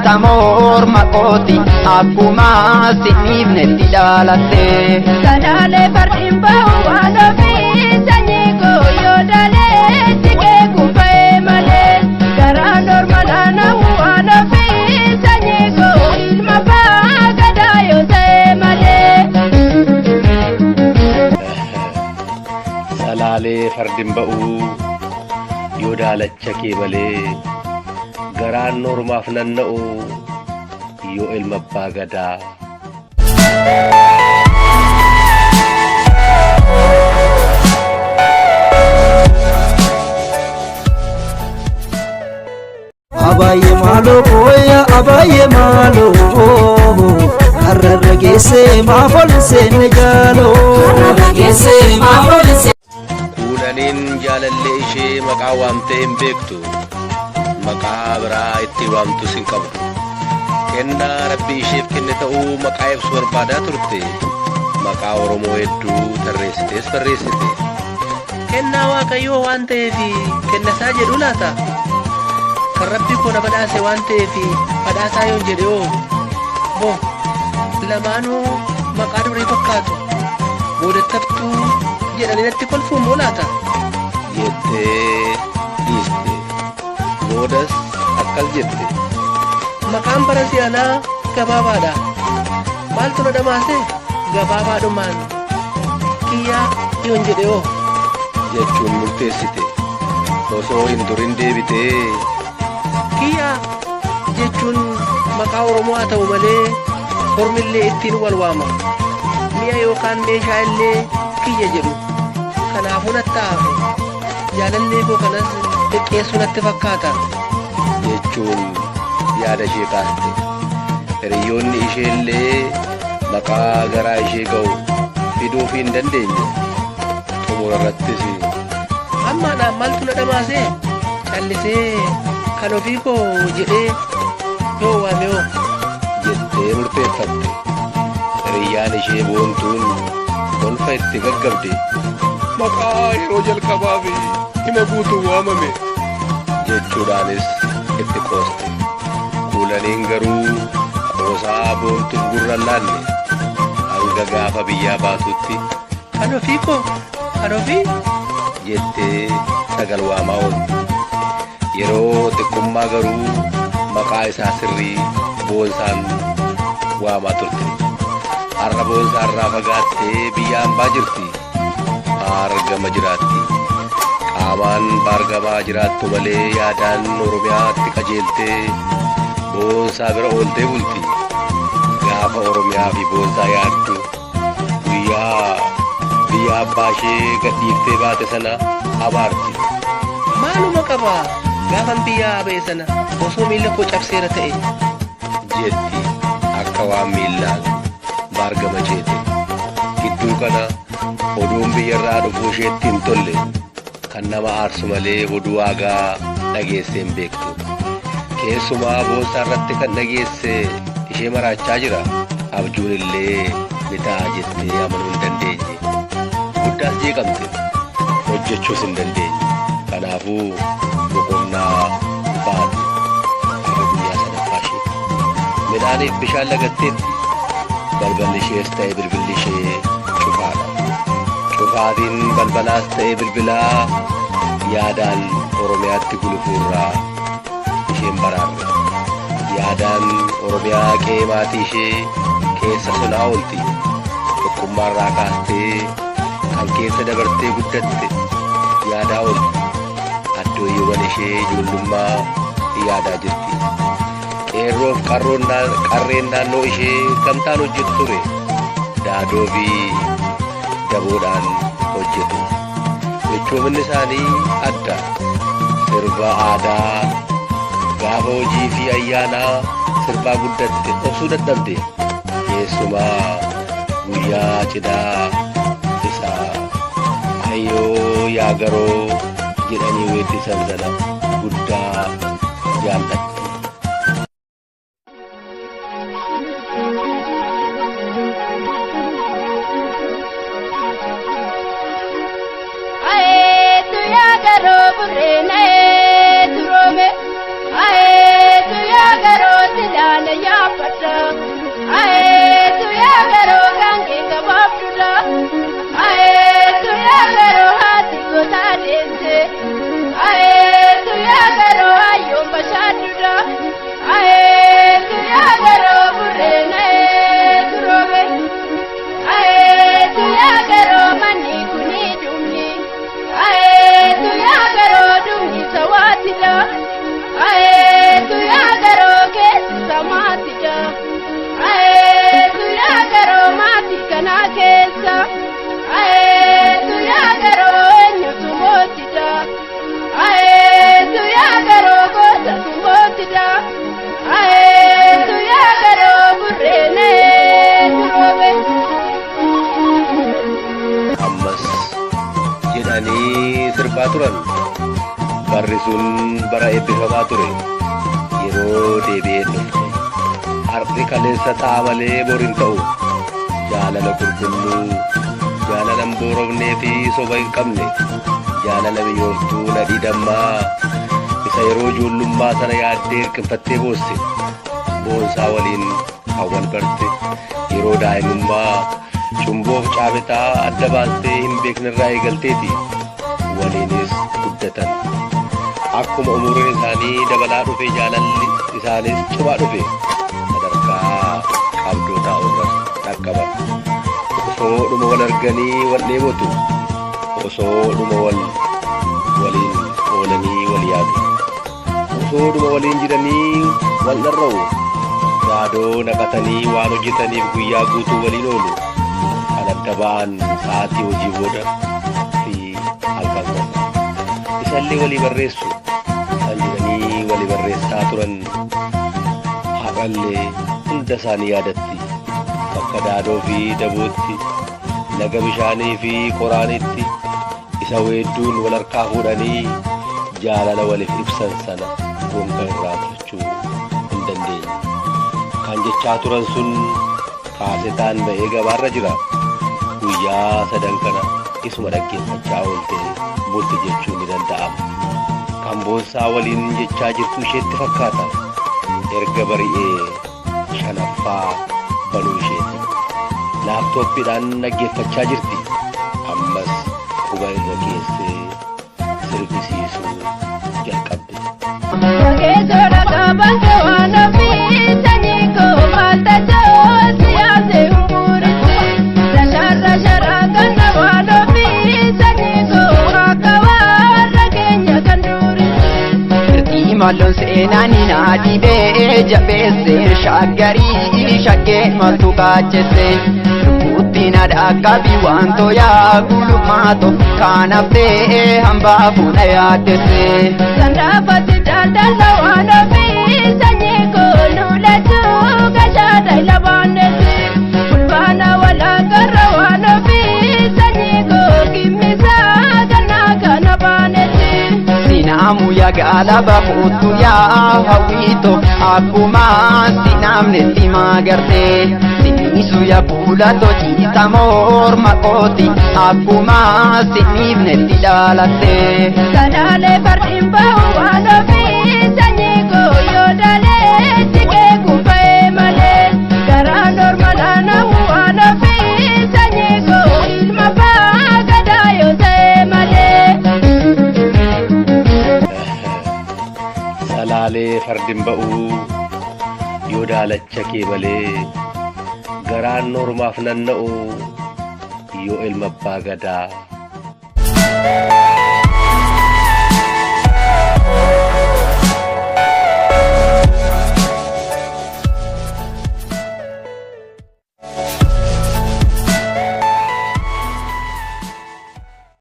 kamor makoti akuma sinibne tidalate sadale fardimba wano fi sanyiko yodale tike kufe male gara normal ana wano fi sanyiko ilma bagada yose male salale fardimba yodale chake male gara normal fnannao yo ilma bagada abaye malo koya abaye malo harragese mafol senegalo harragese mafol kunanin jalalle ishe maqawamte imbektu maqabra itti wamtu sinqabu kenna rabbi ishef kenne ta'u maqayef surbada turte maqa oromo heddu tarresite farresite kenna waaqayyo wante fi kenna saje dulata rabbi ko na badase wante fi badasa yon jedeo bo lamanu maqadu ri fakkaatu bodettaftu jedhani natti kolfu mulata yette iste bodas akal jette maqam barasiana gababada maltu na damase gababadu man kiya yon jedeo jechun murtesite oso indurin debite kiya jechun maqa oromo atau male formille ittin walwama miya yokan meesha ille kiya jedhu kanafu nattaafe jalalle ko kanas teqeessunatti fakkaata jechun yaada ishee kaaste hiriyoonni isheellee maqaa garaa ishee ga'u fiduuf hin dandeenye xumurarrattis ammaadhaan maaltu na dhamaase callisee kan ofii koo jedhee yoo waamee jettee murteeffatte hiriyyaan ishee boontuun golfa itti gaggabde maqaa yeroo jalqabaa fi hima guutuu waamame jechuudhaanis itti qooste kuulaniin garuu qoosaa boontuuf gurra laanne hanga gaafa biyyaa baatutti kan ofii koo kan ofii jettee sagal waamaa oolte yeroo xiqqummaa garuu maqaa isaa sirrii boonsaan waamaa turte har'a boonsaa irraa fagaattee biyya hambaa jirti baargama jiraatti qaamaan baargamaa jiraattu malee yaadaan oromiyaatti qajeeltee boonsaa bira ooltee bulti gaafa oromiyaa fi boonsaa yaaddu guyyaa biyya abbaa ishee gadhiiftee baate sana abaarti maaluma qabaa gaafan biyya abee sana osoo miila koo cabseera ta'e jetti akka waan miillaan baargama jeete gidduu kana oduun biyyarraa dhufuu isheetti hin tolle kan nama aarsu malee oduu aagaa dhageessee hin beektu keessumaa boonsaa irratti kan dhageesse ishee maraachaa jira abjuun illee ni ta'a jettee amanuu hin dandeenye guddaas jeeqamte hojjechuus hin dandeenye kanaafuu boqonnaa baate har'a guyyaa sadaffaa ishee midhaaniif bishaan lagatteetti balballi ishees ta'e bilbilli ishee cufaadha cufaatiin balbalaas ta'e bilbilaa yaadaan oromiyaatti gulufuurraa isheen baraarre yaadaan oromiyaa qe'ee maatii ishee keessa sonaa oolti tokkummaarraa kaastee kan keessa dabartee guddatte yaadaa oolti addooyyeewwan ishee ijoollummaa yaadaa jirti qeerroof qarreen naannoo ishee gamtaan hojjetu ture daadoo fi daboodhaan hojjetu jechoominni isaanii adda sirba aadaa gaafa hojii fi ayyaanaa sirbaa guddatte obsuu dadhabde keessumaa guyyaa cidhaa isaa ayyoo yaa garoo jedhanii weeddisan sana guddaa jaalladhe Burene durome ae tu ya garo da ae tu ya garo gange kabab da ae tu ya garo hati ko ta dente ae tu ya garo ayo bashad da ae tu ya garo burene turobe ae tu ya garo mani kuni dumni ae tu ya garo dumni sawati da ae tu ya garo ke samati da ae tu ya garo mati kana kesa ae tu ya garo nyu moti da ae tu ya garo kota moti da ae tu ya garo burene turobe ammas jedhani sirbaa turan barri sun bara eebbifamaa ture yeroo deebi'ee dhufe har'i kaleessa ta'a malee boriin ta'u jaalala qulqulluu jaalalan boorofnee fi soba hin qabne jaalala biyyooftuu nadhii dammaa isa yeroo ijoollummaa sana yaaddee hirqinfattee boosse boonsaa waliin hawwal barte yeroo daa'imummaa cumboof caabetaa adda baastee hin beeknerraa eegalteeti waliinis guddatan akkuma umuriin isaanii dabalaa dhufe jaalalli isaanis cimaa dhufe sadarkaa qabdootaa irras dhaqqaban osoo dhuma wal arganii wal dheebotu osoo dhuma waliin oolanii wal yaadu osoo dhuma waliin jiranii wal dharra'u yaadoo naqatanii waan hojjetaniif guyyaa guutuu waliin oolu kan adda ba'an sa'aatii hojii booda fi halkan tokko isallee walii barreessu kan jedhanii walii barreessaa turan haqallee hunda isaanii yaadatti bakka daadoo fi dabootti laga bishaanii fi qoraanitti isa weedduun wal harkaa fuudhanii jaalala waliif ibsan sana gonga irraa tolchuu hin dandeenye kan jechaa turan sun kaasetaan ba'ee gabaarra jira guyyaa sadan kana isuma dhaggeeffachaa oolte bulti jechuun ni danda'ama kan boonsaa waliin jechaa jirtu isheetti fakkaata erga bari'ee shanaffaa banuu isheeti laaptooppiidhaan dhaggeeffachaa jirti ammas quba irra keessee sirbisiisuu jalqabde. Keesora kabante waan ofii sanyii koo maalta ta'uu siyaasee humbuuritti dasharra sharaa kana waan ofii sanyii koo akka warra keenya kan duuritti. Malloon seenaanii naa dhibee jabeessee shaggarii shaggeen maltu kaachessee lubbuutti na dhaqqabi waan tooyaa gulumaato kan haftee hambaa fuudha yaaddessee. Sandaafatti daldala waan ofii sanyii koo lulachuu gashaadha ilabaanetti fulbaana walakkarra waan ofii sanyii koo kimmisaa gannaa kana baanetti. Sinaamu yaa gaalaba fuutu yaa hawwiito akkuma sinaamnetti maagartee siniisu yaa kuulatoo ciisa morma kooti akkuma siniifnetti dhaalattee. Sadaalee fardiin bahu waan ofii sanyii koo yoo dalee jigee kubba'ee malee garaan ormalaan namu waan ofii sanyii koo ilma abbaa gadaa yoo ta'e malee. Salaalee fardin ba'uu yoo daalacha kee malee garaan ormaaf nanna'u yoo ilma abbaa gadaa.